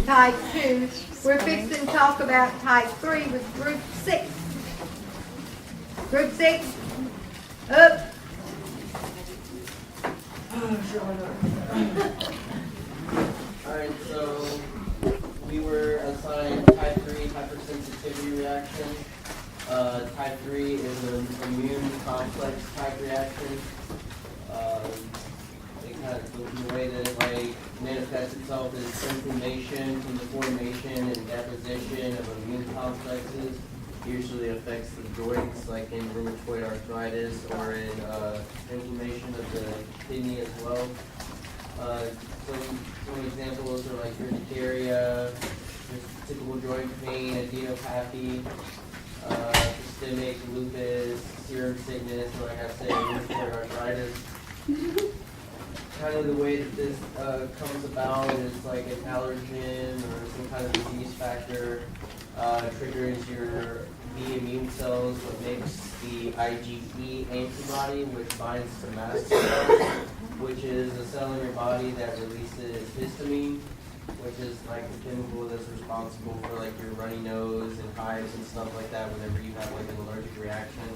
type 2. We're fixing to talk about type 3 with group 6. Group 6, up. Alright, so we were assigned type 3 hypersensitivity reaction. Type 3 is an immune complex type reaction. The way that it manifests itself is inflammation from the formation and deposition of immune complexes. Usually affects the joints, like in rheumatoid arthritis or in inflammation of the kidney as well. Some examples are like urticaria, typical joint pain, adenopathy, systemic lupus, serum sickness, or like I said, rheumatoid arthritis. Kind of the way that this comes about is like an allergen or some kind of disease factor triggers your B immune cells, what makes the IgE antibody, which binds to mast cells, which is a cell in your body that releases histamine, which is like the chemical that's responsible for like your runny nose and hives and stuff like that whenever you have like an allergic reaction.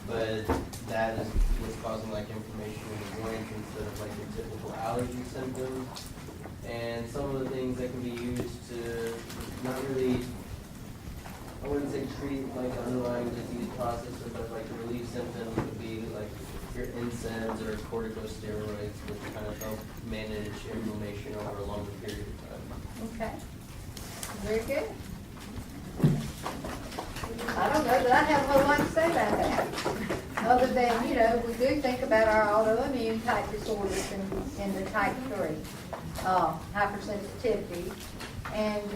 But that is what's causing like inflammation in the joints instead of like your typical allergy symptoms. And some of the things that can be used to not really, I wouldn't say treat like the underlying disease process, but like the relief symptoms would be like your NSAIDs or corticosteroids, which kind of help manage inflammation over a longer period of time. Okay. Very good. I don't know that I have a whole lot to say about that. Other than, we do think about our autoimmune type disorders in the type 3, hypersensitivity, and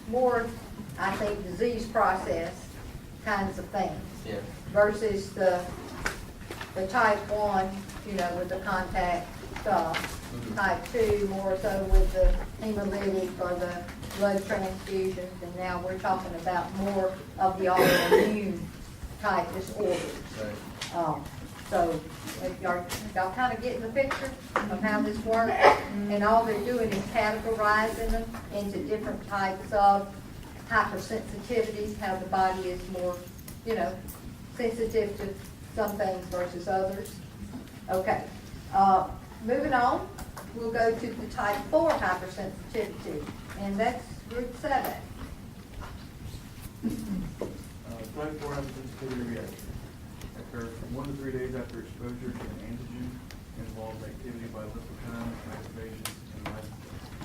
more, I think, disease process kinds of things. Yeah. Versus the type 1, with the contact stuff. Mm-hmm. Type 2, more so with the hemolytic or the blood transfusions, and now we're talking about more of the autoimmune type disorders. Right. So if y'all kind of getting the picture of how this works, and all they're doing is categorizing them into different types of hypersensitivities, how the body is more, sensitive to some things versus others. Okay. Moving on, we'll go to the type 4 hypersensitivity, and that's group 7. Type 4 hypersensitivity reaction occurs from 1 to 3 days after exposure to an antigen, involves activity by lipokines, activations, and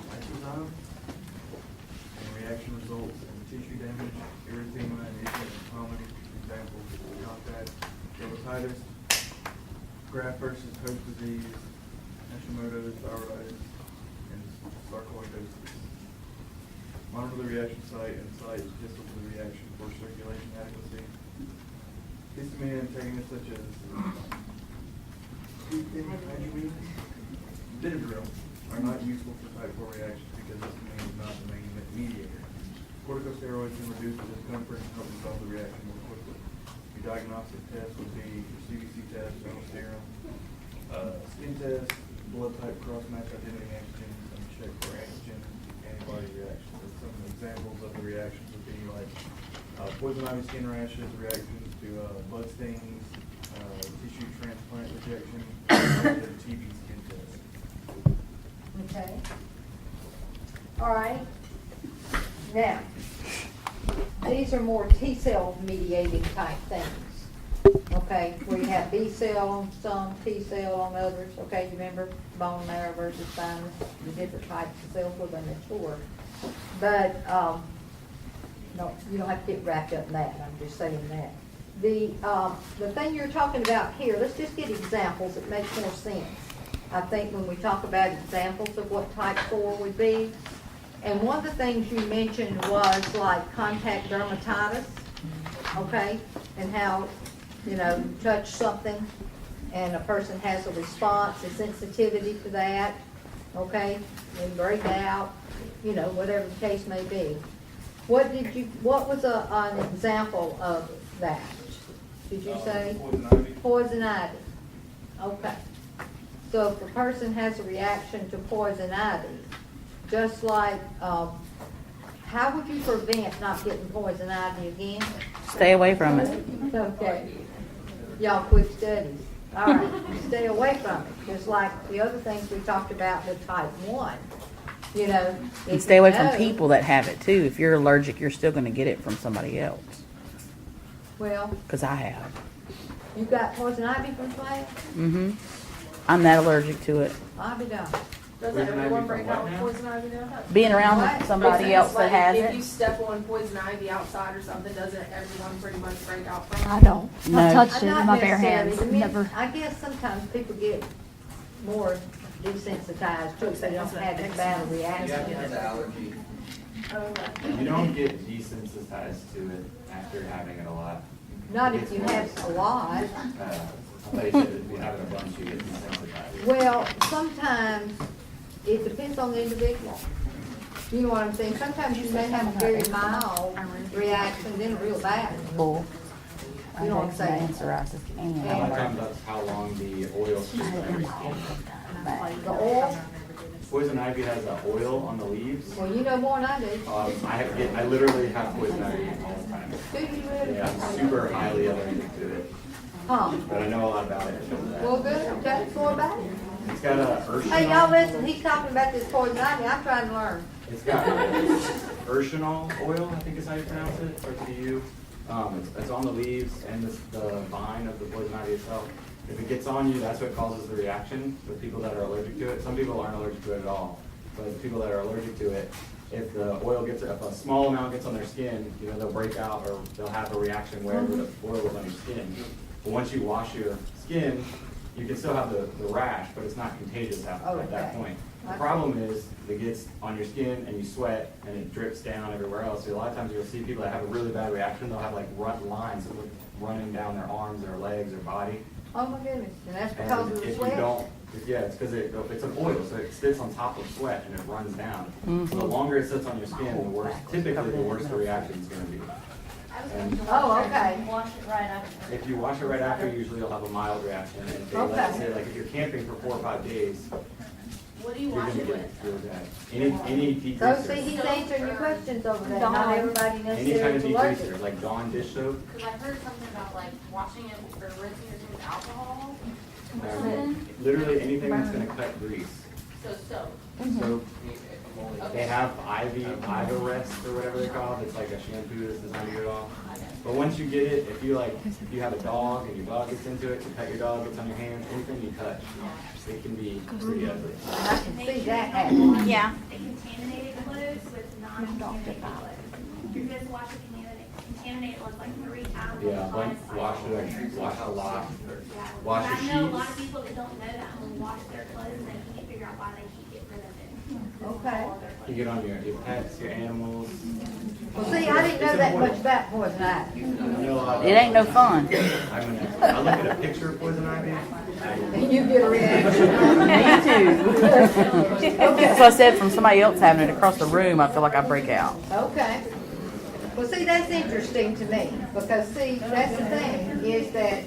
lysozyme, and reaction results in tissue damage, erythema, and itching and vomiting. Examples: contact dermatitis, graft versus host disease, Hashimoto's, thyroiditis, and sarcoidosis. Monitor the reaction site and site distal to the reaction for circulation adequacy. Histamine antagonists such as Benadryl are not useful for type 4 reactions because histamine is not the main mediator. Corticosteroids can reduce the discomfort and help resolve the reaction more quickly. Your diagnostic test would be your CBC test, serum, skin test, blood type cross-match identity antigens, and check for antigen antibody reactions. And some examples of the reactions would be like poison ivy skin rashes, reactions to blood stains, tissue transplant rejection, and TB skin test. Okay. All right. Now, these are more T-cell mediated type things. Okay, where you have B-cell on some, T-cell on others. Okay, you remember bone marrow versus thymus, the different types of cells where they mature. But no, you don't have to get wrapped up in that. I'm just saying that. The thing you're talking about here, let's just get examples. It makes more sense. I think when we talk about examples of what type 4 would be. And one of the things you mentioned was like contact dermatitis, okay? And how, you touch something and a person has a response, a sensitivity to that, okay? And break out, whatever the case may be. What was an example of that? Did you say? Poison ivy. Poison ivy. Okay. So if a person has a reaction to poison ivy, just like, how would you prevent not getting poison ivy again? Stay away from it. Okay. Y'all quick studies. All right, stay away from it. Just like the other things we talked about with type 1. You know. And if stay you away from know- people that have it too. If you're allergic, you're still going to get it from somebody else. Well, Because I have. you got poison ivy from somebody? Mm-hmm. I'm that allergic to it. I'll be done. Doesn't Poison ivy everyone from break what out now? poison ivy now? Being around What? somebody else that Like, has if you it. step on poison ivy outside or something, doesn't everyone pretty much break out from it? I don't. No. I've touched it Not with my bare necessarily. hands. I mean, Never. I guess sometimes people get more desensitized to it, so they don't have as bad a You have to reaction. have the allergy. You don't get desensitized to it after having it a lot. Not if you have a lot. I thought you said if you have it a bunch, you get desensitized. Well, sometimes it depends on the individual. You know what I'm saying? Sometimes you may have a very mild reaction, then a real bad one. Bull. You know what I'm saying? Psoriasis and Sometimes that's how long the oil stays on your skin. The oil, Poison ivy has an oil on the leaves. well, you know more than I do. I literally have poison ivy all the time. Do you really? Yeah, I'm super highly allergic to it, Huh? but I know a lot about it. Well, good, okay, more about it. It's got a urshinol. Hey, y'all listen, he's talking about this poison ivy, I'm trying to learn. It's got urshinol oil, I think is how you pronounce it, starts with a U. It's on the leaves and the vine of the poison ivy itself. If it gets on you, that's what causes the reaction with people that are allergic to it. Some people aren't allergic to it at all, but the people that are allergic to it, if if a small amount gets on their skin, you know, they'll break out or they'll have a reaction wherever the oil is on your skin. But once you wash your skin, you can still have the rash, but it's not contagious at that Okay. point. The problem is it gets on your skin and you sweat and it drips down everywhere else. So a lot of times you'll see people that have a really bad reaction, they'll have like lines that look running down their arms, their legs, their body. Oh my goodness, and that's because And of the if you sweat? don't, yeah, it's because it's an oil, so it sits on top of sweat and it runs down. Mm-hmm. So the longer it sits on your skin, the worse, typically the worse the reaction is going to be. And Oh, okay. Wash it right after. if you wash it right after, usually you'll have a mild reaction. And if they let Okay. us say, like if you're camping for 4 or 5 days, What do you you're wash going to it get with? really bad. Any So see, degreaser, he's answering your questions over there, Dawn. not everybody any kind necessarily of is allergic. degreaser, like Dawn dish soap, Because I heard something about like washing it or rinsing your skin with alcohol or um, something. literally anything that's going to cut grease. So soap. So Okay. they have Ivorest or whatever they're called. It's like a shampoo that's designed to get it off. But once you get it, if you have a dog and your dog gets into it, you pet your dog, gets on your hands, anything you touch, it can be pretty ugly. And I can see that happening. Yeah. The contaminated clothes with non-contaminated clothes. You're just wash a contaminated ones like 3 times. Yeah, wash a lot. Wash I your know a lot of sheets. people that don't know that when wash their clothes and they can't figure out why they keep getting rid of it. Okay. You get on your pets, your animals. Well, see, I didn't know that much about poison ivy. I know a lot about It ain't no fun. I look at a picture of poison ivy. And you get a reaction. Me too. That's what I said, from somebody else having it across the room, I feel like I break out. Okay. Well, see, that's interesting to me, because see, that's the thing, is that,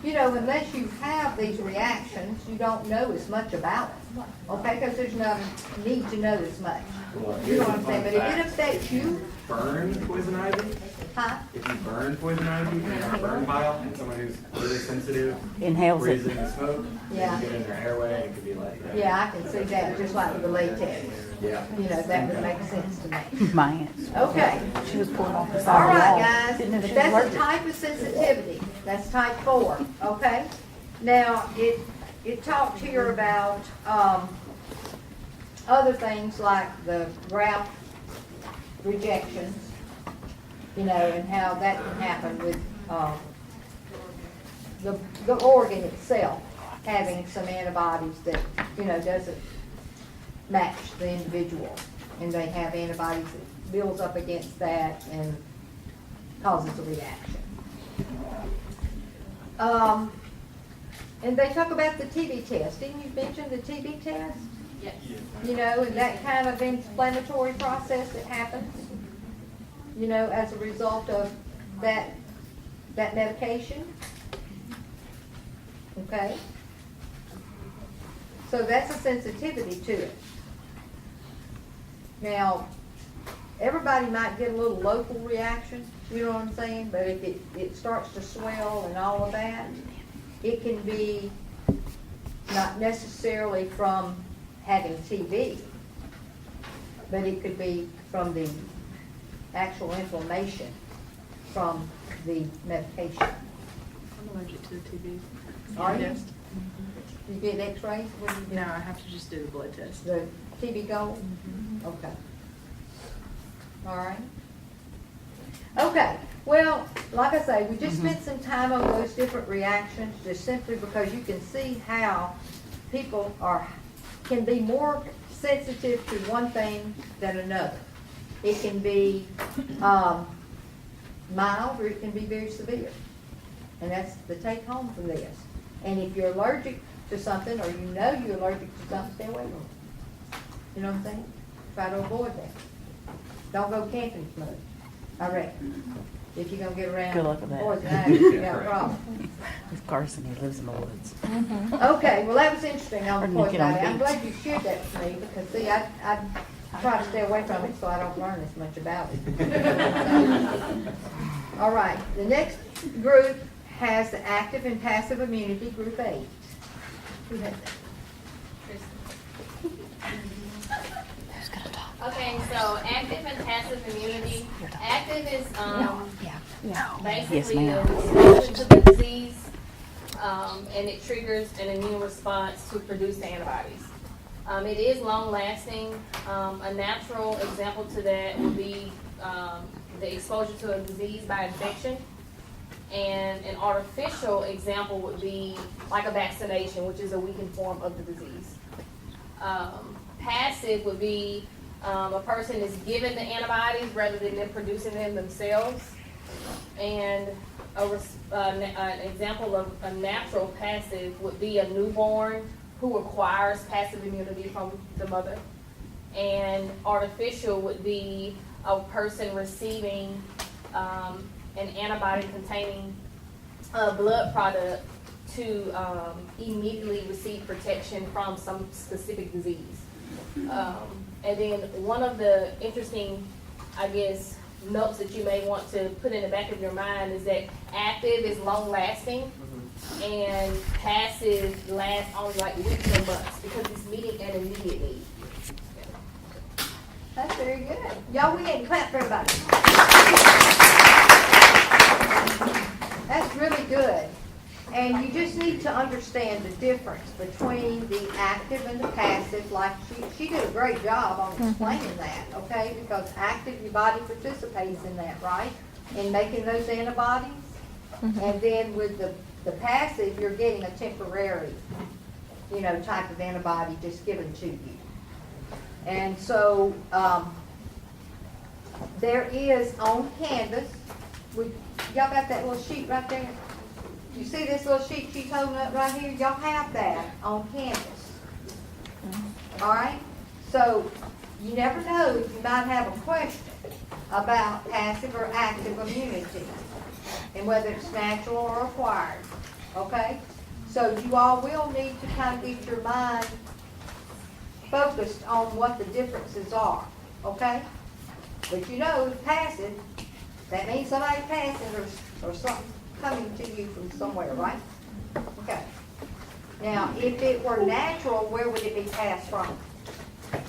you know, unless you have these reactions, you don't know as much about it. Okay, because there's no need to know as much. Well, You know what I'm here's a saying? fun But if it fact. affects you, Burn poison ivy. huh? If you burn poison ivy in a burn pile, and someone who's really sensitive Inhales breathes it. in the smoke, Yeah. it can get in their airway, it could be like that. Yeah, I can see that, just like with the latex. Yeah. You know, that would make sense to me. My aunt. Okay. She was pulling off the All side of the right, wall. guys, Didn't know she was that's a allergic. type of sensitivity. That's type 4, okay? Now, it talked here about, other things like the graft rejections, you know, and how that can happen with, the organ itself having some antibodies that, you know, doesn't match the individual. And they have antibodies that builds up against that and causes a reaction. And they talk about the TB test. Didn't you mention the TB test? Yes. You know, and that kind of inflammatory process that happens, you know, as a result of that medication. Okay? So that's a sensitivity to it. Now, everybody might get a little local reaction, you know what I'm saying? But if it starts to swell and all of that, it can be not necessarily from having TB, but it could be from the actual inflammation from the medication. I'm allergic to the TB. Are you? Yes. You get x-rays? What do you do? No, I have to just do the blood test. The TB gold? Okay. All right. Okay, well, like I say, we just spent some time on those different reactions, just simply because you can see how people can be more sensitive to one thing than another. It can be mild, or it can be very severe. And that's the take home from this. And if you're allergic to something, or you know you're allergic to something, stay away from it. You know what I'm saying? Try to avoid that. Don't go camping too much, I reckon. If you're gonna get around Good luck with that. poison ivy, you got a problem. With Carson, he lives in the woods. Okay, well, that was interesting on Or the Nick poison it on ivy. the I'm beach. glad you shared that with me, because see, I try to stay away from it so I don't learn as much about it. All right, the next group has the active and passive immunity, group 8. Who has that? Okay, so active and passive immunity. Active is basically Yes, the ma'am. response to the disease, and it triggers an immune response to produce the antibodies. It is long lasting. A natural example to that would be the exposure to a disease by infection. And an artificial example would be like a vaccination, which is a weakened form of the disease. Passive would be a person is given the antibodies rather than them producing them themselves. And an example of a natural passive would be a newborn who acquires passive immunity from the mother. And artificial would be a person receiving an antibody containing a blood product to immediately receive protection from some specific disease. And then one of the interesting, I guess, notes that you may want to put in the back of your mind is that active is long lasting and passive lasts only like weeks or months because it's meeting an immediate need. That's very good. Y'all, we didn't clap for everybody. That's really good. And you just need to understand the difference between the active and the passive. Like she did a great job on explaining that, okay? Because active, your body participates in that, right? In making those antibodies. And then with the passive, you're getting a temporary, type of antibody just given to you. And so there is on canvas, y'all got that little sheet right there? You see this little sheet she's holding up right here? Y'all have that on canvas. All right? So you never know, you might have a question about passive or active immunity and whether it's natural or acquired. Okay? So you all will need to kind of get your mind focused on what the differences are. Okay? But passive, that means somebody passing or something coming to you from somewhere, right? Okay. Now, if it were natural, where would it be passed from?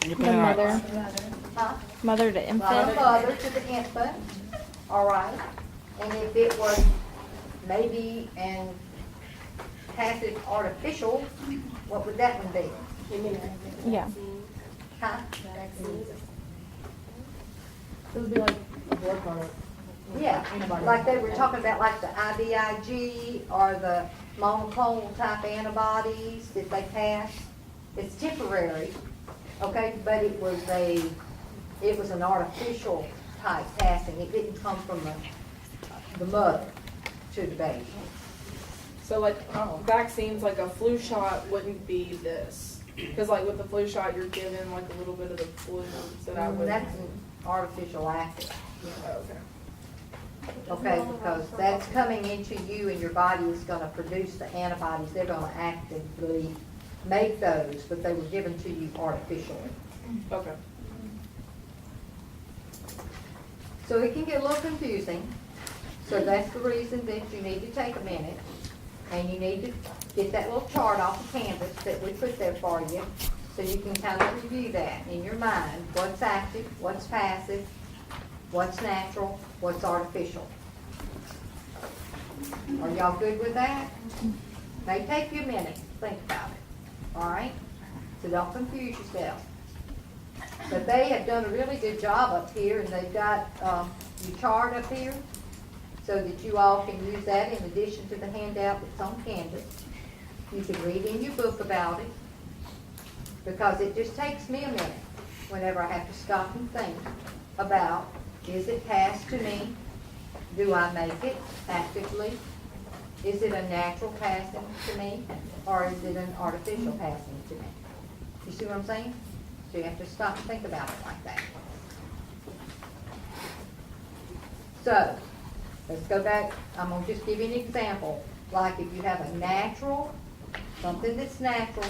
The mother. Huh? Mother to From infant. mother to the infant. All right. And if it was maybe an passive artificial, what would that one be? Yeah. Huh? It would be like a blood product. Yeah, like they were talking about, like the IVIG or the monoclonal type antibodies that they pass. It's temporary, okay, but it was an artificial type passing. It didn't come from the mother to the baby. So like vaccines, like a flu shot wouldn't be this. Because like with the flu shot, you're given like a little bit of the flu, so that would. That's an artificial active. Okay. Okay, because that's coming into you and your body is going to produce the antibodies. They're going to actively make those, but they were given to you artificially. Okay. So it can get a little confusing. So that's the reason that you need to take a minute and you need to get that little chart off the canvas that we put there for you so you can kind of review that in your mind. What's active, what's passive, what's natural, what's artificial. Are y'all good with that? May take you a minute to think about it, all right? So don't confuse yourself. But they have done a really good job up here, and they've got your chart up here so that you all can use that in addition to the handout that's on Canvas. You can read in your book about it, because it just takes me a minute whenever I have to stop and think about, is it passed to me? Do I make it actively? Is it a natural passing to me, or is it an artificial passing to me? You see what I'm saying? So you have to stop and think about it like that. So, let's go back. I'm going to just give you an example. Like if you have a natural, something that's natural,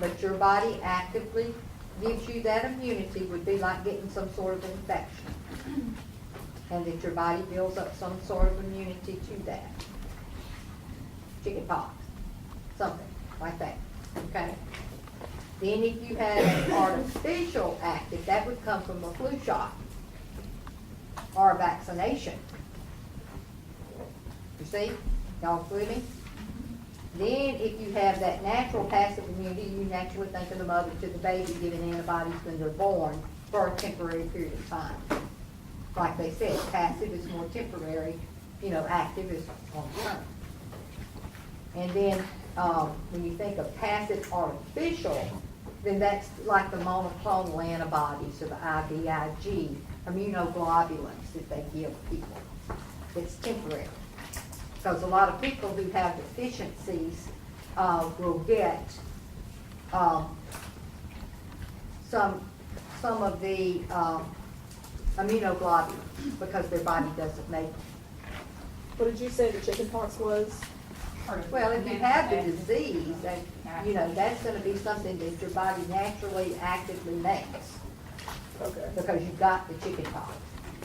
but your body actively gives you that immunity, would be like getting some sort of infection. And that your body builds up some sort of immunity to that. Chicken pox, something like that, okay? Then if you had an artificial active, that would come from a flu shot or a vaccination. You see? Y'all with me? Then if you have that natural passive immunity, you naturally think of the mother to the baby giving antibodies when they're born for a temporary period of time. Like they said, passive is more temporary, active is long term. And then when you think of passive artificial, then that's like the monoclonal antibodies or the IVIG, immunoglobulins that they give people. It's temporary. Because a lot of people who have deficiencies will get some of the immunoglobulins because their body doesn't make them. What did you say the chicken pox was? Well, if you have the disease, that, that's going to be something that your body naturally, actively makes. Okay. Because you've got the chicken pox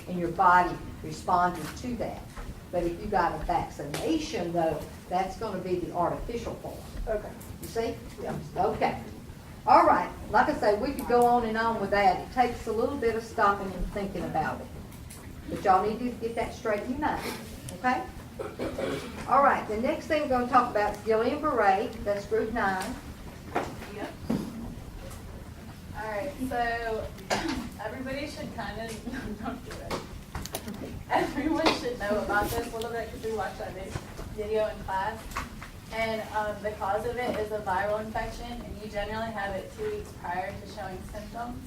and your body responded to that. But if you got a vaccination, though, that's going to be the artificial form. Okay. You see? Okay. All right. Like I say, we could go on and on with that. It takes a little bit of stopping and thinking about it. But y'all need to get that straight in your mind. Okay? All right. The next thing we're going to talk about is Gillian Beret. That's group 9. Yep. All right. So everybody should kind of don't do it. Everyone should know about this a little bit because we watched that video in class. And the cause of it is a viral infection, and you generally have it 2 weeks prior to showing symptoms.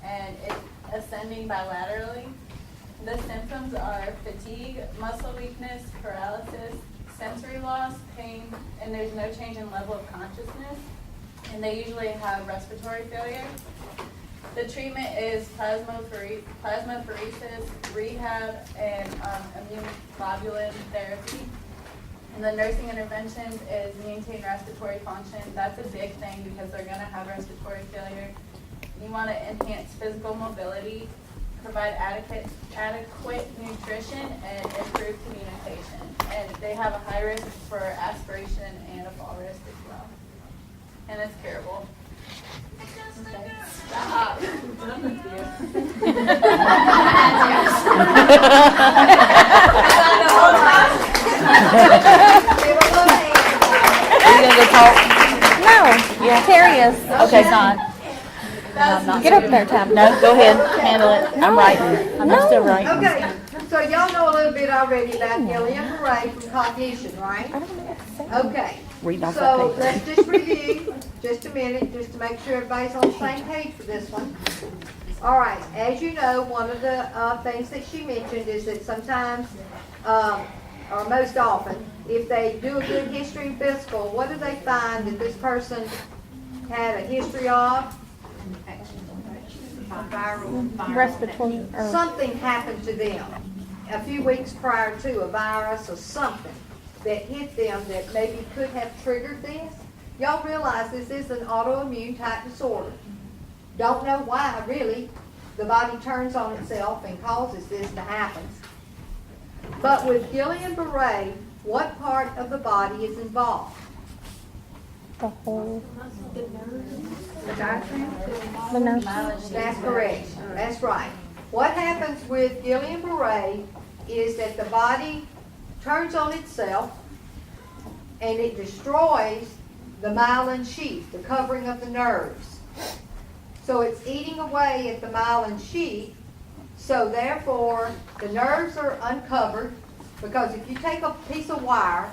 And it's ascending bilaterally. The symptoms are fatigue, muscle weakness, paralysis, sensory loss, pain, and there's no change in level of consciousness. And they usually have respiratory failure. The treatment is plasmapheresis, rehab, and immunoglobulin therapy. And the nursing interventions is maintain respiratory function. That's a big thing because they're going to have respiratory failure. You want to enhance physical mobility, provide adequate nutrition, and improve communication. And they have a high risk for aspiration and a fall risk as well. And it's curable. Stop. Are you gonna go talk? No, yeah, Terry is. Okay. She's not. Get up there, Tab. No, go ahead, handle it. I'm writing. I'm still writing. Okay. So y'all know a little bit already about Gillian Beret from cognition, right? I don't know what to say. Okay. Reading off that So paper. let's just review just a minute, just to make sure everybody's on the same page for this one. All right, as you know, one of the things that she mentioned is that sometimes, or most often, if they do a good history and physical, what do they find that this person had a history of? Respiratory. Or Something happened to them a few weeks prior to, a virus or something that hit them that maybe could have triggered this. Y'all realize this is an autoimmune type disorder. Don't know why, really. the body turns on itself and causes this to happen. But with Guillain-Barré, what part of the body is involved? The whole, The diaphragm? the nerve. That's correct. That's right. What happens with Guillain-Barré is that the body turns on itself and it destroys the myelin sheath, the covering of the nerves. So it's eating away at the myelin sheath, so therefore the nerves are uncovered, because if you take a piece of wire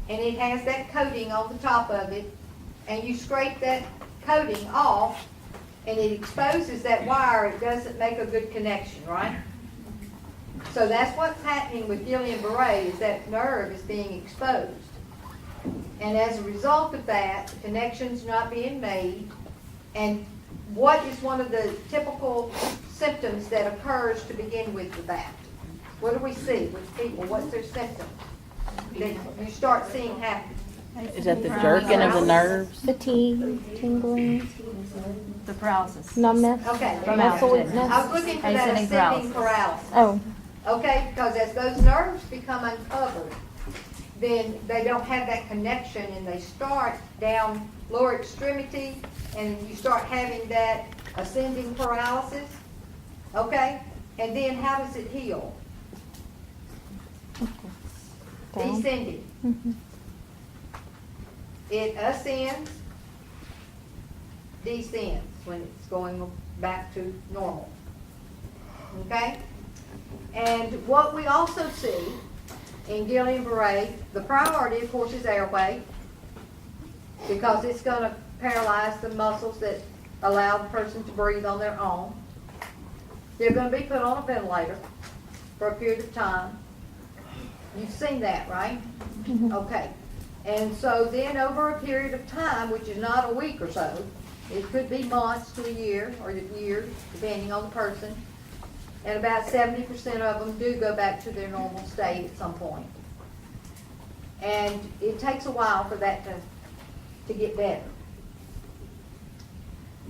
and it has that coating on the top of it, and you scrape that coating off and it exposes that wire, it doesn't make a good connection, right? So that's what's happening with Guillain-Barré, is that nerve is being exposed. And as a result of that, the connection's not being made. And what is one of the typical symptoms that occurs to begin with that? What do we see with people? What's their symptoms that you start seeing happen? Is that the jerking of the nerves? Fatigue, tingling, The paralysis. numbness, Okay. muscle I weakness. was looking for that Ascending ascending paralysis. Oh, Okay, because as those nerves become uncovered, then they don't have that connection and they start down lower extremity and you start having that ascending paralysis. Okay? And then how does it heal? down. Descending. Mhm. It ascends, descends when it's going back to normal. Okay? And what we also see in Guillain-Barré, the priority, of course, is airway, because it's going to paralyze the muscles that allow the person to breathe on their own. They're going to be put on a ventilator for a period of time. You've seen that, right? Mhm. Okay. And so then over a period of time, which is not a week or so, it could be months to a year or years, depending on the person, and about 70% of them do go back to their normal state at some point. And it takes a while for that to get better.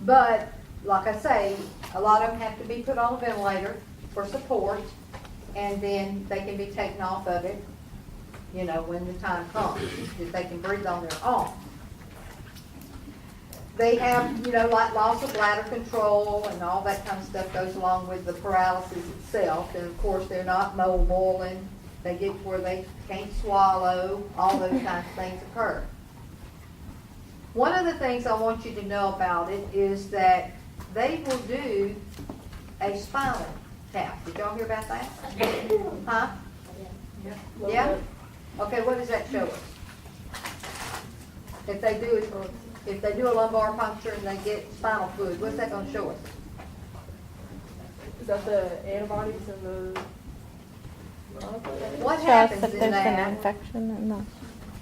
But, like I say, a lot of them have to be put on a ventilator for support, and then they can be taken off of it, you know, when the time comes, if they can breathe on their own. They have, you know, like loss of bladder control and all that kind of stuff goes along with the paralysis itself. And of course, they're not mobile and they get to where they can't swallow. All those kinds of things occur. One of the things I want you to know about it is that they will do a spinal tap. Did y'all hear about that? Huh? Yeah? Okay, what does that show us? If they do a lumbar puncture and they get spinal fluid, what's that going to show us? Is that the antibodies and the? What Shows happens if in there's an that, infection or not.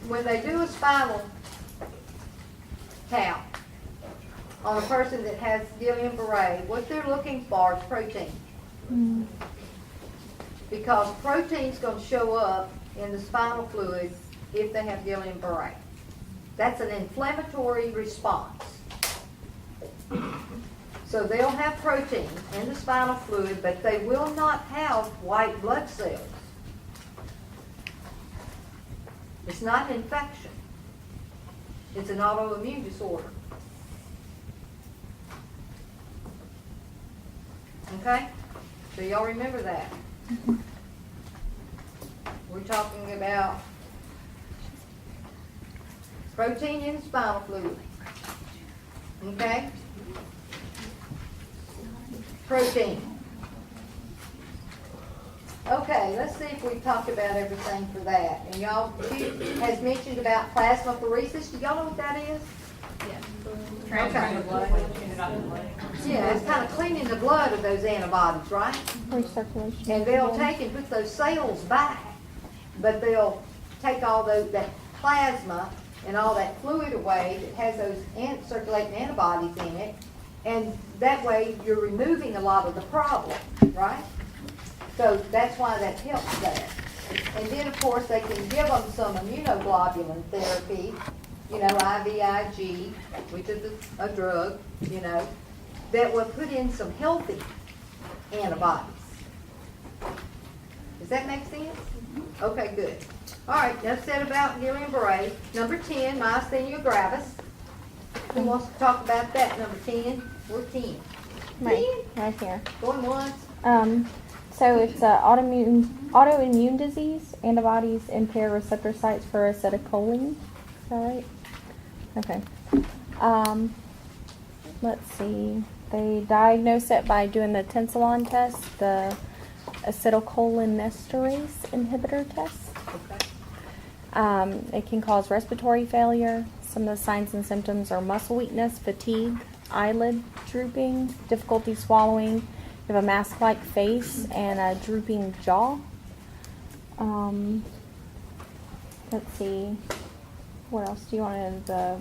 when they do a spinal tap on a person that has Guillain-Barré, what they're looking for is protein. Mm. Because protein's going to show up in the spinal fluid if they have Guillain-Barré. That's an inflammatory response. So they'll have protein in the spinal fluid, but they will not have white blood cells. It's not an infection. It's an autoimmune disorder. Okay? So y'all remember that. We're talking about protein in the spinal fluid. Okay? Protein. Okay, let's see if we've talked about everything for that. And y'all, she has mentioned about plasmapheresis. Do y'all know what that is? Transferring the blood. Yeah, it's kind of cleaning the blood of those antibodies, right? Recirculation. And they'll take and put those cells back, but they'll take all that plasma and all that fluid away that has those circulating antibodies in it, and that way you're removing a lot of the problem, right? So that's why that helps that. And then, of course, they can give them some immunoglobulin therapy, you know, IVIG, which is a drug, you know, that will put in some healthy antibodies. Does that make sense? Okay, good. All right, enough said about Guillain-Barré. Number 10, myasthenia gravis. Who wants to talk about that, number 10? We're 10. Right here. Going once. So it's a autoimmune disease. Antibodies impair receptor sites for acetylcholine. Is that right? Okay. Let's see. They diagnose it by doing the tensilon test, the acetylcholinesterase inhibitor test. Okay. It can cause respiratory failure. Some of the signs and symptoms are muscle weakness, fatigue, eyelid drooping, difficulty swallowing. You have a mask-like face and a drooping jaw. Let's see. What else do you want to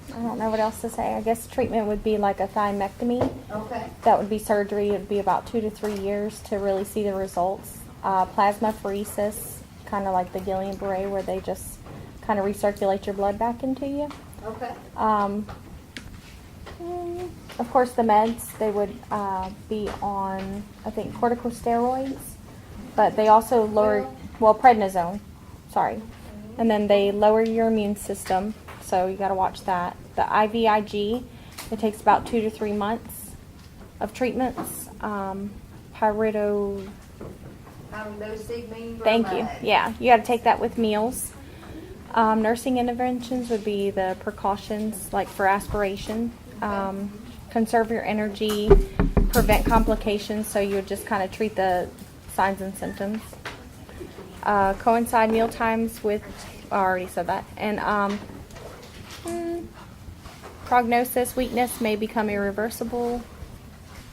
I don't know what else to say. I guess treatment would be like a thymectomy. Okay. That would be surgery. It would be about 2 to 3 years to really see the results. Plasmapheresis, kind of like the Guillain-Barré, where they just kind of recirculate your blood back into you. Okay. Of course, the meds, they would be on, I think, corticosteroids, but they also lower, prednisone, sorry. And then they lower your immune system, so you got to watch that. The IVIG, it takes about 2 to 3 months of treatments. Pyridoxine. Thank you. Yeah, you got to take that with meals. Nursing interventions would be the precautions, like for aspiration. Conserve your energy, prevent complications, so you would just kind of treat the signs and symptoms. Coincide meal times with, I already said that. And prognosis, weakness may become irreversible.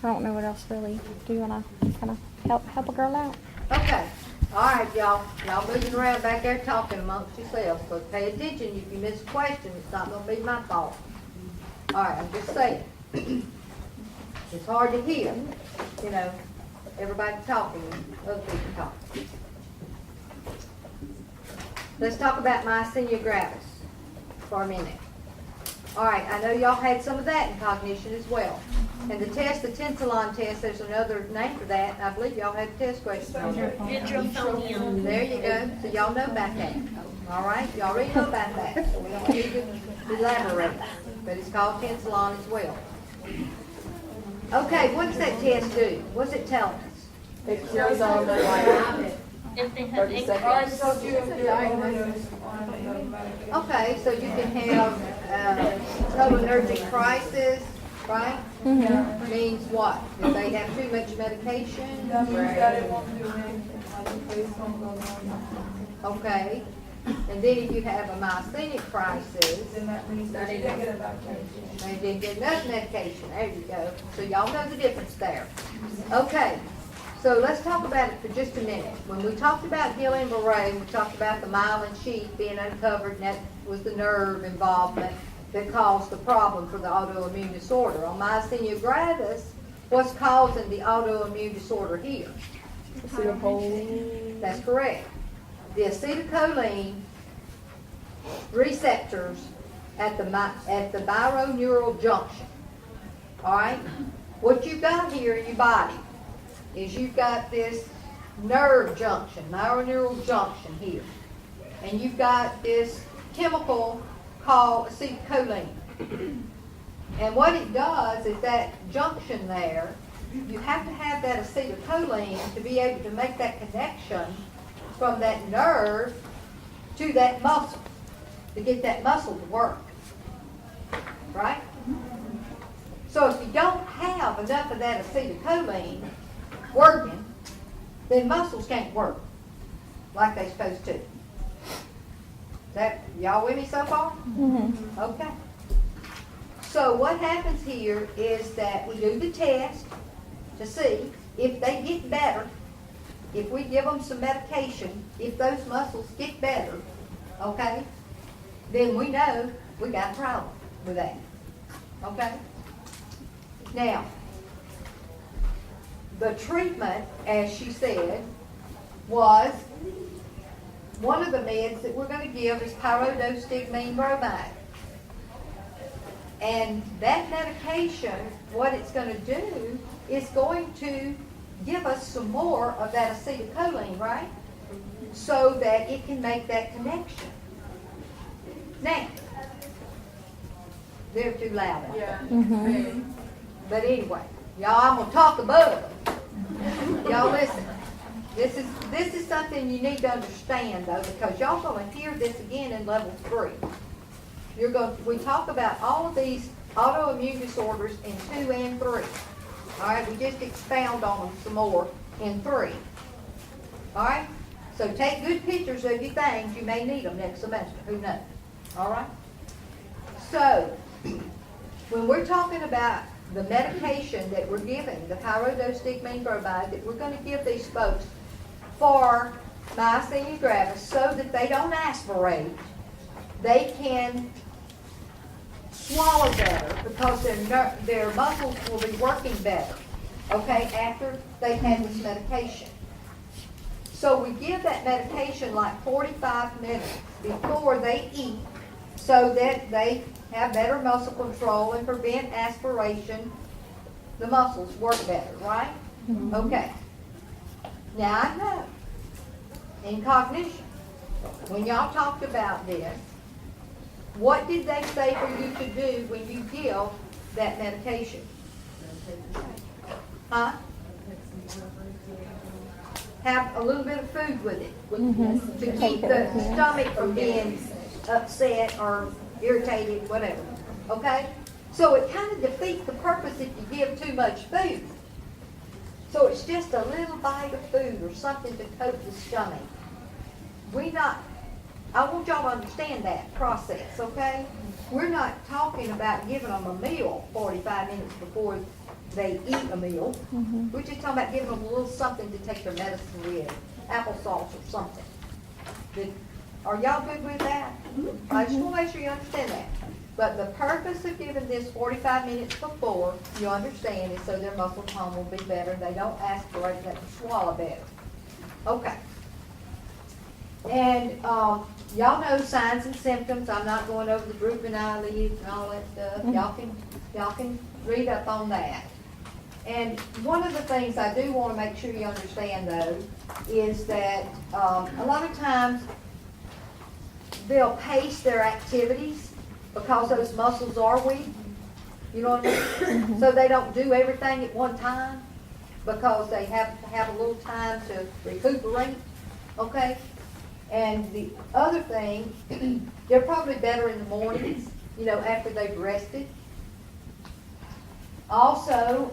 I don't know what else really. Do you want to kind of help a girl out? Okay. All right, y'all. Y'all moving around back there talking amongst yourselves. So pay attention. If you miss a question, it's not going to be my fault. All right, I'm just saying. It's hard to hear, everybody talking and other people talking. Let's talk about myasthenia gravis for a minute. All right, I know y'all had some of that in cognition as well. And the test, the tensilon test, there's another name for that. I believe y'all had a test question on there. There you go. So y'all know about that. All right, y'all already know about that. So we don't need to elaborate. But it's called tensilon as well. Okay, what does that test do? What's it telling us? It cures all the like If they have 30 seconds. Okay, so you can have cholinergic crisis, right? Mm-hmm. Means what? If they have too much medication? Okay. And then if you have a myasthenic crisis, Then that means that they didn't get a vaccine. they didn't get enough medication. There you go. So y'all know the difference there. Okay. So let's talk about it for just a minute. When we talked about Guillain-Barré, we talked about the myelin sheath being uncovered, and that was the nerve involvement that caused the problem for the autoimmune disorder. On myasthenia gravis, what's causing the autoimmune disorder here? acetylcholine. That's correct. The acetylcholine receptors at the bironeural junction. All right? What you've got here in your body is you've got this nerve junction, bironeural junction here. And you've got this chemical called acetylcholine. And what it does is that junction there, you have to have that acetylcholine to be able to make that connection from that nerve to that muscle, to get that muscle to work. Right? So if you don't have enough of that acetylcholine working, then muscles can't work like they're supposed to. Is that, y'all with me so far? Mm-hmm. Okay. So what happens here is that we do the test to see if they get better. If we give them some medication, if those muscles get better, okay, then we know we got a problem with that. Okay? Now, the treatment, as she said, was one of the meds that we're going to give is pyridostigmine bromide. And that medication, what it's gonna do is going to give us some more of that acetylcholine, right? So that it can make that connection. Now, they're too loud out there. Yeah. But anyway, y'all, I'm gonna talk above them. Y'all listen. This is something you need to understand though, because y'all gonna hear this again in level 3. We talk about all of these autoimmune disorders in 2 and 3. All right, we just expound on them some more in 3. All right, so take good pictures of your things. You may need them next semester. Who knows? All right. So when we're talking about the medication that we're giving, the pyridostigmine bromide, that we're going to give these folks for myasthenia gravis, so that they don't aspirate, they can swallow better because their muscles will be working better, okay, after they've had this medication. So we give that medication like 45 minutes before they eat so that they have better muscle control and prevent aspiration. The muscles work better, right? Okay. Now I know, in cognition, when y'all talked about this, what did they say for you to do when you give that medication? Huh? Have a little bit of food with it to keep the stomach from being upset or irritated, whatever. Okay? So it kind of defeats the purpose if you give too much food. So it's just a little bite of food or something to coat the stomach. I want y'all to understand that process, okay? We're not talking about giving them a meal 45 minutes before they eat a meal. We're just talking about giving them a little something to take their medicine with, applesauce or something. Are y'all good with that? I just want to make sure you understand that. But the purpose of giving this 45 minutes before, you understand, is so their muscle tone will be better. They don't aspirate, they can swallow better. Okay. And y'all know signs and symptoms. I'm not going over the drooping eyelids and all that stuff. Y'all can read up on that. And one of the things I do want to make sure you understand, though, is that a lot of times they'll pace their activities because those muscles are weak. You know what I mean? So they don't do everything at one time because they have to have a little time to recuperate. Okay? And the other thing, they're probably better in the mornings, after they've rested. Also,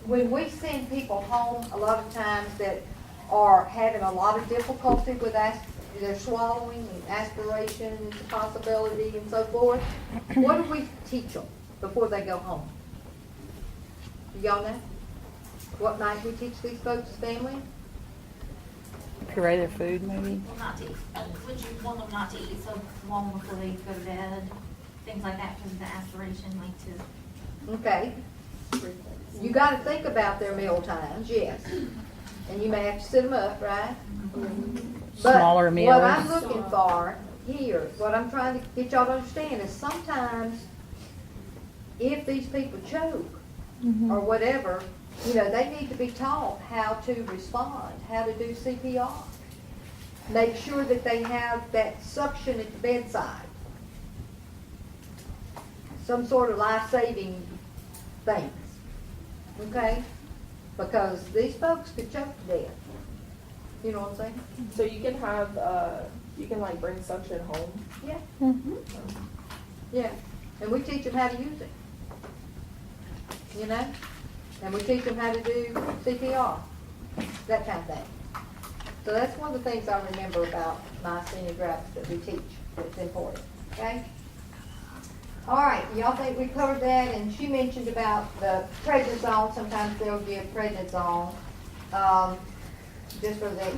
when we send people home, a lot of times that are having a lot of difficulty with their swallowing and aspiration is a possibility and so forth, what do we teach them before they go home? Do y'all know? What might we teach these folks' family? Puree their food, maybe. Well, not to eat, would you want them not to eat so long before they go to bed? Things like that, because the aspiration linked to. Okay. You got to think about their meal times, yes. And you may have to sit them up, right? Smaller meals. What I'm looking for here, what I'm trying to get y'all to understand is sometimes if these people choke or whatever, they need to be taught how to respond, how to do CPR. Make sure that they have that suction at the bedside. Some sort of life-saving things. Okay? Because these folks could choke to death. You know what I'm saying? So you can have, bring suction home. Yeah. Yeah. And we teach them how to use it. And we teach them how to do CPR. That kind of thing. So that's one of the things I remember about myasthenia gravis that we teach. It's important. Okay? All right. Y'all think we covered that? And she mentioned about the prednisone. Sometimes they'll give prednisone. Just for the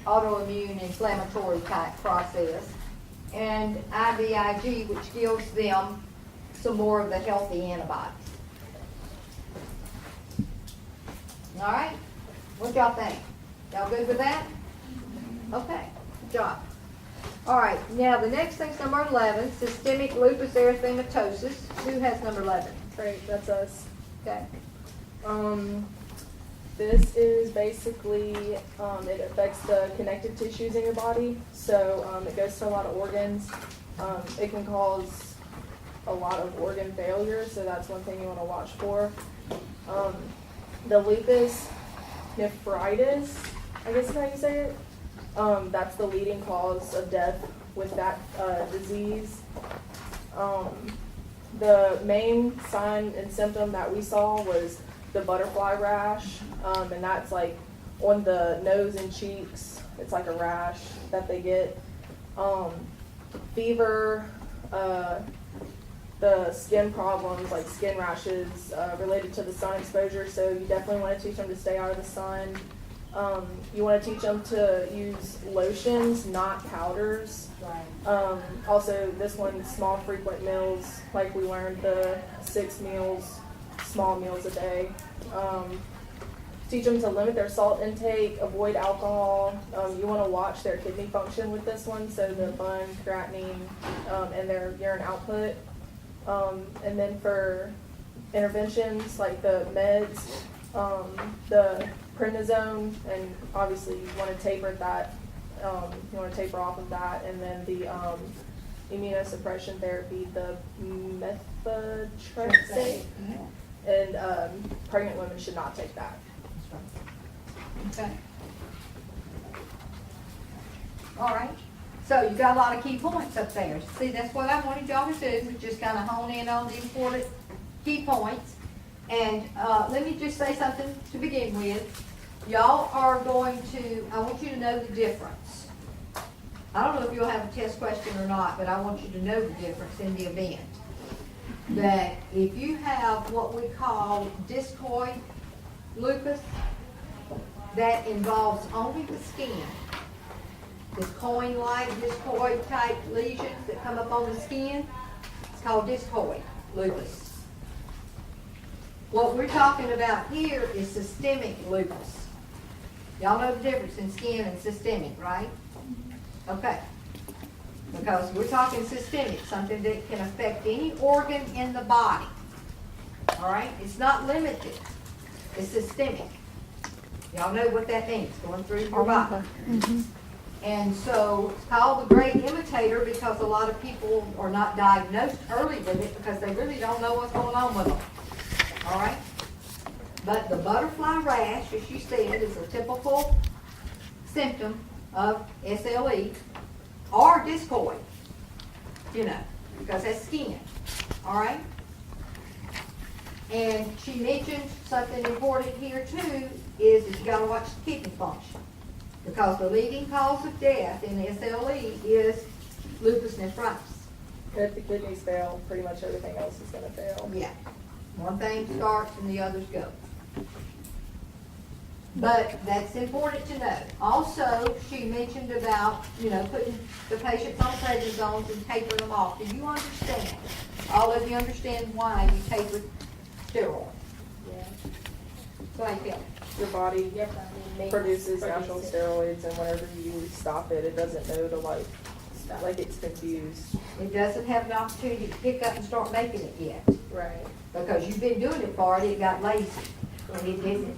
autoimmune inflammatory type process, and IVIG, which gives them some more of the healthy antibodies. All right, what y'all think? Y'all good with that? Okay, good job. All right, now the next thing's number 11, systemic lupus erythematosus. Who has number 11? Great, that's us. Okay. This is basically, it affects the connective tissues in your body, so it goes to a lot of organs. It can cause a lot of organ failure, so that's one thing you want to watch for. The lupus nephritis, I guess is how you say it. That's the leading cause of death with that disease. The main sign and symptom that we saw was the butterfly rash, and that's like on the nose and cheeks. It's like a rash that they get. Fever, the skin problems like skin rashes related to the sun exposure, so you definitely want to teach them to stay out of the sun. You want to teach them to use lotions, not powders. Right. Also, this one, small frequent meals, like we learned the 6 meals, small meals a day. Teach them to limit their salt intake, avoid alcohol. You want to watch their kidney function with this one, so the bun, creatinine, and their urine output. And then for interventions like the meds, the prednisone, and obviously you want to taper that. You want to taper off of that, and then the immunosuppression therapy, the methotrexate, and pregnant women should not take that. Okay. All right. So you got a lot of key points up there. See, that's what I wanted y'all to do, was just kind of hone in on the important key points. And let me just say something to begin with. Y'all are going to, I want you to know the difference. I don't know if you'll have a test question or not, but I want you to know the difference in the event. That if you have what we call discoid lupus, that involves only the skin, this coin-like discoid type lesions that come up on the skin, it's called discoid lupus. What we're talking about here is systemic lupus. Y'all know the difference in skin and systemic, right? Okay. Because we're talking systemic, something that can affect any organ in the body. All right? It's not limited. It's systemic. Y'all know what that means, going through your body. And so it's called the great imitator because a lot of people are not diagnosed early with it because they really don't know what's going on with them. All right? But the butterfly rash, as you said, is a typical symptom of SLE or discoid, you know, because that's skin. All right? And she mentioned something important here too, is that you got to watch the kidney function. Because the leading cause of death in SLE is lupus nephritis. If the kidneys fail, pretty much everything else is going to fail. Yeah. One thing starts and the others go. But that's important to know. Also, she mentioned about, you know, putting the patients on prednisones and tapering them off. Do you understand? All of you understand why you taper steroids? Yeah. So I feel. Your body produces natural steroids, and whenever you stop it, it doesn't know to like it's confused. It doesn't have an opportunity to pick up and start making it yet. Right. Because you've been doing it for it got lazy. And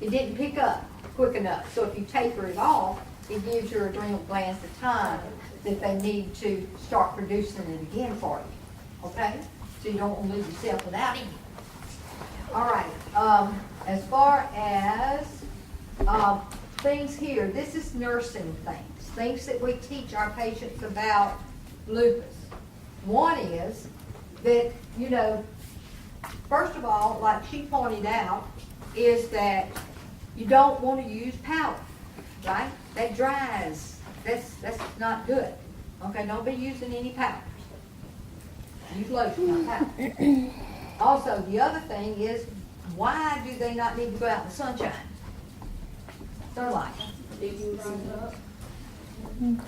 it didn't pick up quick enough. So if you taper it off, it gives your adrenal glands the time that they need to start producing it again for you. Okay? So you don't want to lose yourself without it. All right. As far as things here, this is nursing things that we teach our patients about lupus. One is that, you know, first of all, like she pointed out, is that you don't want to use powder, right? That dries. That's not good. Okay, don't be using any powders. Use lotion, not powder. Also, the other thing is, why do they not need to go out in the sunshine? Sunlight.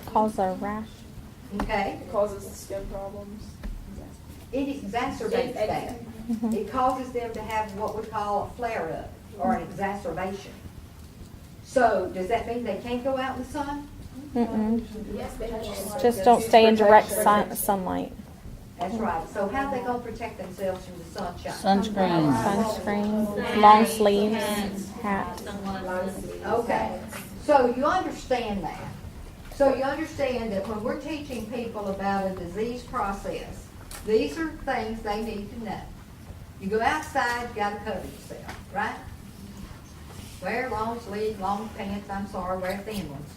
Cause a rash. Okay? It causes skin problems. It exacerbates that. It causes them to have what we call a flare-up or an exacerbation. So, does that mean they can't go out in the sun? Mm-mm. Yes, they can. Just don't stay in direct Protection. sunlight. That's right. So how they gonna protect themselves from the sunshine? Sunscreen. Sunscreen, long sleeves, hats. Okay, so you understand that. So you understand that when we're teaching people about a disease process, these are things they need to know. You go outside, you gotta cover yourself, right? Wear long sleeves, long pants, wear thin ones.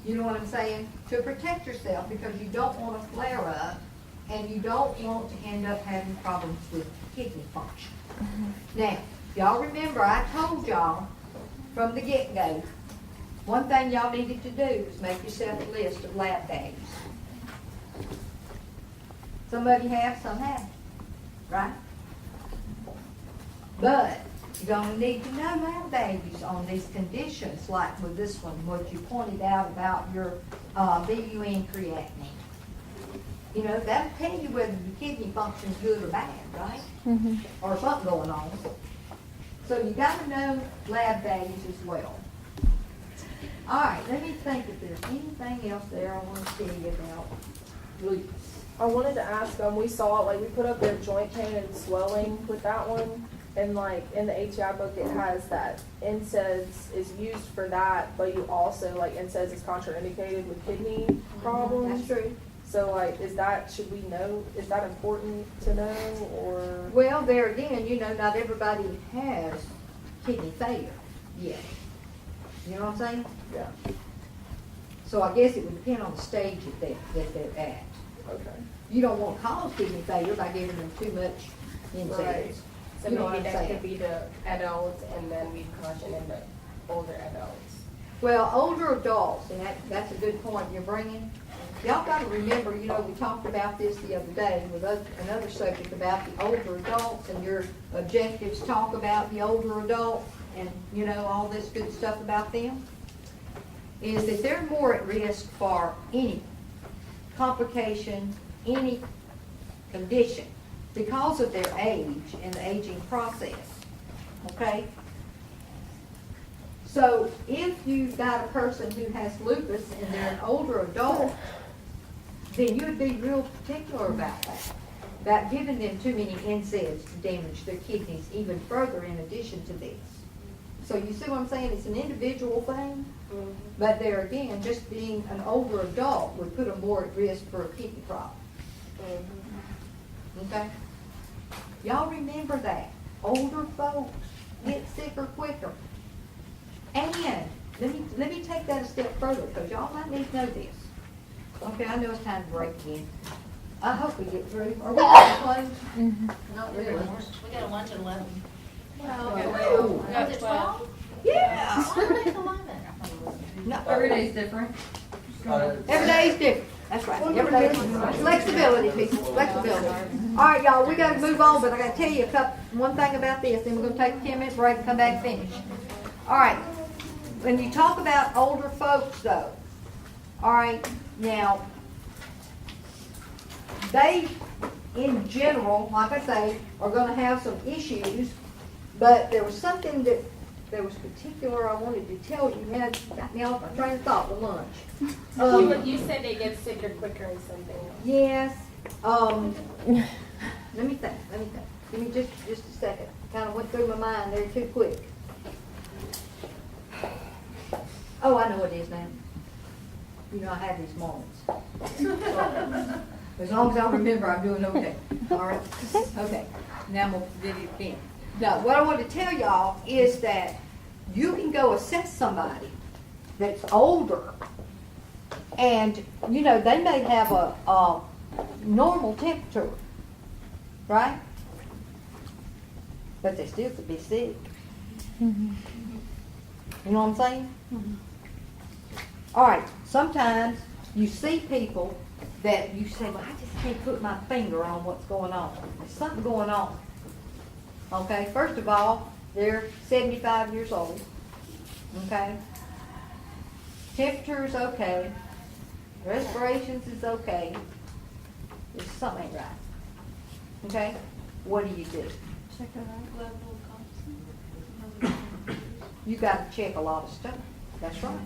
You know what I'm saying? To protect yourself, because you don't want to flare up and you don't want to end up having problems with kidney function. Now, y'all remember I told y'all from the get-go, one thing y'all needed to do is make yourself a list of lab values. Some of you have, some haven't, right? But you're gonna need to know lab values on these conditions, like with this one, what you pointed out about your BUN creatinine. You know, that'll tell you whether your kidney function's good or bad, right? Mm-hmm. Or something going on. So you gotta know lab values as well. All right, let me think if there's anything else there I want to tell you about lupus. I wanted to ask, we saw, like, we put up their joint pain and swelling with that one, and like, in the HEI book, it has that NSAIDs is used for that, but you also, like, NSAIDs is contraindicated with kidney problems. That's true. So, like, should we know, is that important to know, or? Well, there again, you know, not everybody has kidney failure yet. You know what I'm saying? Yeah, So I guess it would depend on the stage that they're at. okay. You don't want to cause kidney failure by giving them too much Right. NSAIDs. So You know what maybe I'm that saying? could be the adults, and then we caution in the older adults. Well, older adults, and that's a good point you're bringing. Y'all got to remember, you know, we talked about this the other day with another subject about the older adults, and your objectives talk about the older adults and, you know, all this good stuff about them, is that they're more at risk for any complication, any condition, because of their age and the aging process, okay? So if you've got a person who has lupus and they're an older adult, then you would be real particular about that, about giving them too many NSAIDs to damage their kidneys even further in addition to this. So you see what I'm saying? It's an individual thing, but there again, just being an older adult would put them more at risk for a kidney problem. Okay? Y'all remember that. Older folks get sicker quicker. And let me take that a step further, because y'all might need to know this. Okay, I know it's time to break again. I hope we get through. Are we going to close? Not really. We got a lunch at 11. Oh, Was it 12? yeah. Oh, we're at 11. No, Every day's different. every day is different. That's right. Every day is different. Flexibility, people. Flexibility. All right, y'all, we got to move on, but I got to tell you one thing about this, then we're going to take a 10-minute break and come back and finish. All right. When you talk about older folks, though, all right, now, they, in general, like I say, are going to have some issues, but there was something that was particular I wanted to tell you. Man, it got me off my train of thought with lunch. You said they get sicker quicker and something else. Yes. Let me think. Give me just a second. Kind of went through my mind there too quick. Oh, I know what it is now. You know, I have these moments. As long as I remember, I'm doing okay. All right? Okay. Now I'm going to give you a pen. Now, what I want to tell y'all is that you can go assess somebody that's older, and, you know, they may have a normal temperature, right? But they still could be sick. Mm-hmm. You know what I'm saying? All right, sometimes you see people that you say, well, I just can't put my finger on what's going on. There's something going on. Okay, first of all, they're 75 years old. Okay? Temperature is okay. Respirations is okay. There's something ain't right. Okay? What do? Check it out. You got to check a lot of stuff. That's right.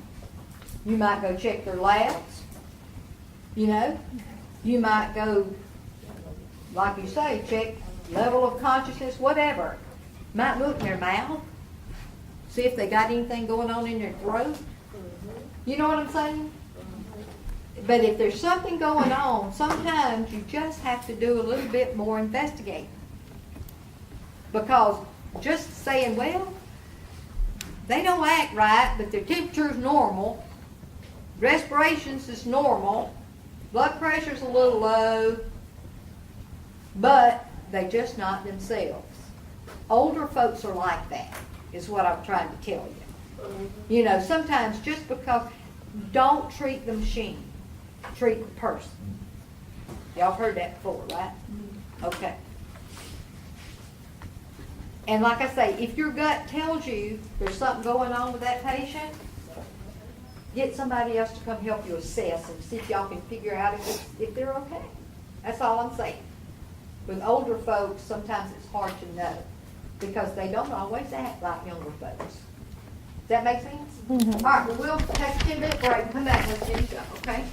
You might go check their labs, you know? You might go, like you say, check level of consciousness, whatever. Might look in their mouth, see if they got anything going on in their throat. You know what I'm saying? But if there's something going on, sometimes you just have to do a little bit more investigating. Because just saying, well, they don't act right, but their temperature's normal, respirations is normal, blood pressure's a little low, but they just not themselves. Older folks are like that, is what I'm trying to tell you. You know, sometimes just because, don't treat the machine, treat the person. Y'all heard that before, right? Okay. And like I say, if your gut tells you there's something going on with that patient, get somebody else to come help you assess and see if y'all can figure out if they're okay. That's all I'm saying. With older folks, sometimes it's hard to know because they don't always act like younger folks. Does that make sense? Mhm. All right, well, we'll take a 10-minute break and come back and let's finish up, okay?